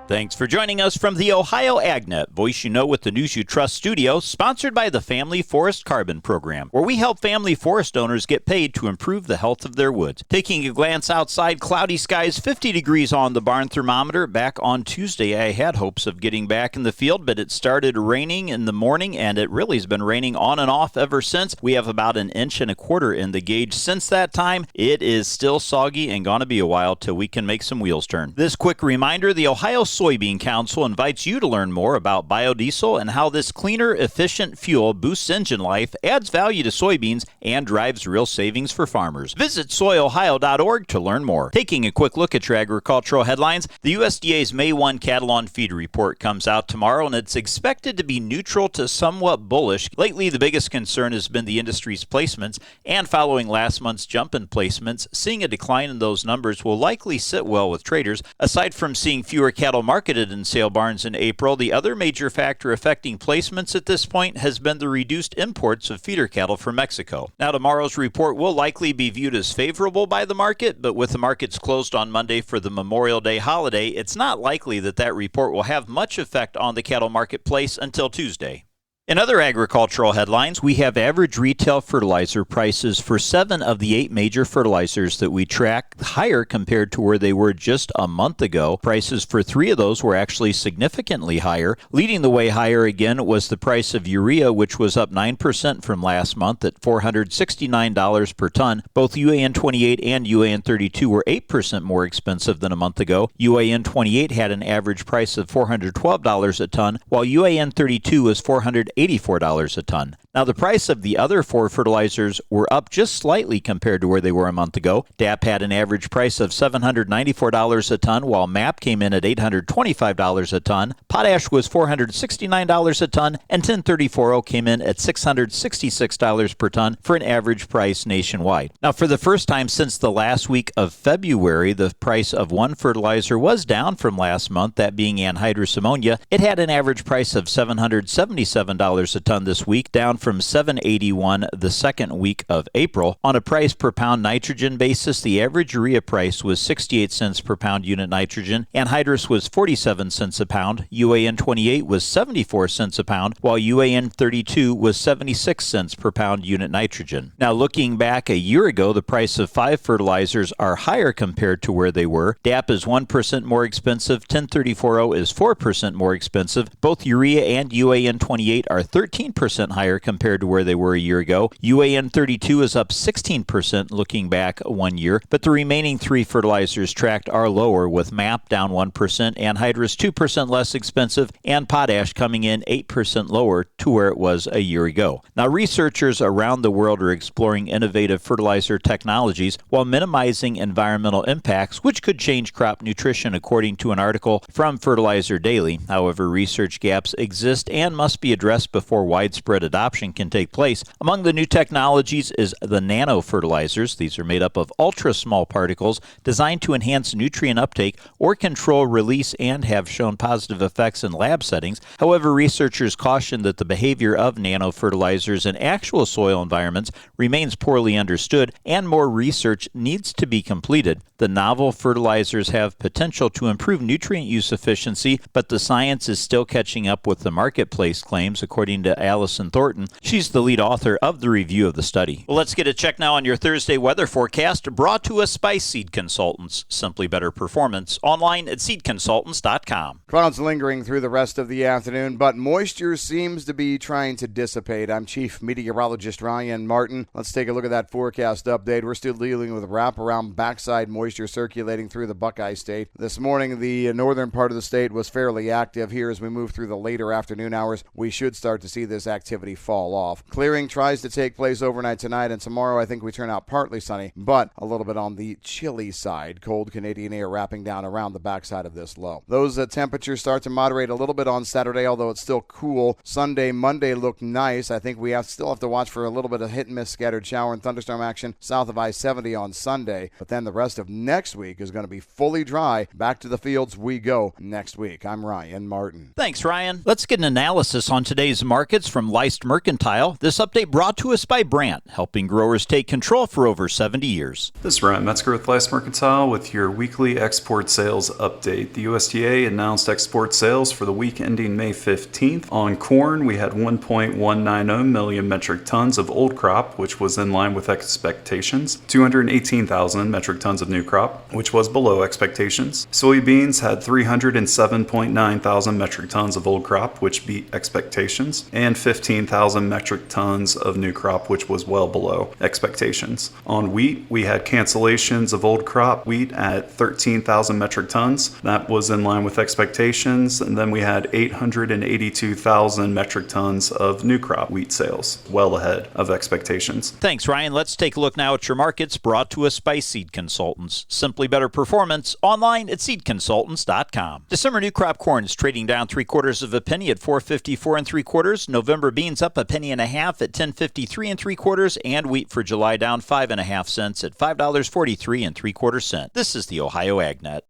Thanks for joining us from the Ohio AgNet, voice you know with the news you trust studio, sponsored by the Family Forest Carbon Program, where we help family forest owners get paid to improve the health of their woods. Taking a glance outside, cloudy skies, 50 degrees on the barn thermometer. Back on Tuesday, I had hopes of getting back in the field, but it started raining in the morning, and it really has been raining on and off ever since. We have about 1.25 inches in the gauge since that time. It is still soggy and going to be a while till we can make some wheels turn. This quick reminder, the Ohio Soybean Council invites you to learn more about biodiesel and how this cleaner, efficient fuel boosts engine life, adds value to soybeans, and drives real savings for farmers. Visit soyohio.org to learn more. Taking a quick look at your agricultural headlines, the USDA's May 1 cattle on feed report comes out tomorrow, and it's expected to be neutral to somewhat bullish. Lately, the biggest concern has been the industry's placements, and following last month's jump in placements, seeing a decline in those numbers will likely sit well with traders. Aside from seeing fewer cattle marketed in sale barns in April, the other major factor affecting placements at this point has been the reduced imports of feeder cattle from Mexico. Now, tomorrow's report will likely be viewed as favorable by the market, but with the markets closed on Monday for the Memorial Day holiday, it's not likely that that report will have much effect on the cattle marketplace until Tuesday. In other agricultural headlines, we have average retail fertilizer prices for 7 of the 8 major fertilizers that we track higher compared to where they were just a month ago. Prices for 3 of those were actually significantly higher. Leading the way higher again was the price of urea, which was up 9% from last month at $469 per ton. Both UAN 28 and UAN 32 were 8% more expensive than a month ago. UAN 28 had an average price of $412 a ton, while UAN 32 was $484 a ton. Now, the price of the other 4 fertilizers were up just slightly compared to where they were a month ago. DAP had an average price of $794 a ton, while MAP came in at $825 a ton. Potash was $469 a ton, and 1034O came in at $666 per ton for an average price nationwide. Now, for the first time since the last week of February, the price of one fertilizer was down from last month, that being anhydrous ammonia. It had an average price of $777 a ton this week, down from $781 the second week of April. On a price per pound nitrogen basis, the average urea price was 68 cents per pound unit nitrogen. Anhydrous was 47 cents a pound. UAN 28 was 74 cents a pound, while UAN 32 was 76 cents per pound unit nitrogen. Now, looking back a year ago, the price of 5 fertilizers are higher compared to where they were. DAP is 1% more expensive. 1034O is 4% more expensive. Both urea and UAN 28 are 13% higher compared to where they were a year ago. UAN 32 is up 16% looking back 1 year, but the remaining 3 fertilizers tracked are lower, with MAP down 1%, anhydrous 2% less expensive, and potash coming in 8% lower to where it was a year ago. Now, researchers around the world are exploring innovative fertilizer technologies while minimizing environmental impacts, which could change crop nutrition, according to an article from Fertilizer Daily. However, research gaps exist and must be addressed before widespread adoption can take place. Among the new technologies is the nano fertilizers. These are made up of ultra-small particles designed to enhance nutrient uptake or control release and have shown positive effects in lab settings. However, researchers caution that the behavior of nano fertilizers in actual soil environments remains poorly understood and more research needs to be completed. The novel fertilizers have potential to improve nutrient use efficiency, but the science is still catching up with the marketplace claims, according to Allison Thornton. She's the lead author of the review of the study. Well, let's get a check now on your Thursday weather forecast, brought to us by Seed Consultants. Simply better performance. Online at seedconsultants.com. Clouds lingering through the rest of the afternoon, but moisture seems to be trying to dissipate. I'm Chief Meteorologist Ryan Martin. Let's take a look at that forecast update. We're still dealing with wraparound backside moisture circulating through the Buckeye State. This morning, the northern part of the state was fairly active. Here, as we move through the later afternoon hours, we should start to see this activity fall off. Clearing tries to take place overnight tonight, and tomorrow I think we turn out partly sunny, but a little bit on the chilly side. Cold Canadian air wrapping down around the backside of this low. Those temperatures start to moderate a little bit on Saturday, although it's still cool. Sunday, Monday look nice. I think we still have to watch for a little bit of hit and miss scattered shower and thunderstorm action south of I-70 on Sunday, but then the rest of next week is going to be fully dry. Back to the fields we go next week. I'm Ryan Martin. Thanks, Ryan. Let's get an analysis on today's today's markets from Leist Mercantile. This update brought to us by Brandt, helping growers take control for over 70 years. This is Ryan Metzger with Leist Mercantile with your weekly export sales update. The USDA announced export sales for the week ending May 15th. On corn, we had 1.190 million metric tons of old crop, which was in line with expectations. 218,000 metric tons of new crop, which was below expectations. Soybeans had 307.9 thousand metric tons of old crop, which beat expectations, and 15,000 metric tons of new crop, which was well below expectations. On wheat, we had cancellations of old crop wheat at 13,000 metric tons. That was in line with expectations. And then we had 882,000 metric tons of new crop wheat sales, well ahead of expectations. Thanks, Ryan. Let's take a look now at your markets brought to us by Seed Consultants. Simply better performance online at seedconsultants.com. December new crop corn is trading down 3/4 of a penny at $4.54 3/4. November beans up 1.5 pennies at $10.53 3/4, and wheat for July down 5.5 cents at $5.43 3/4. This is the Ohio AgNet.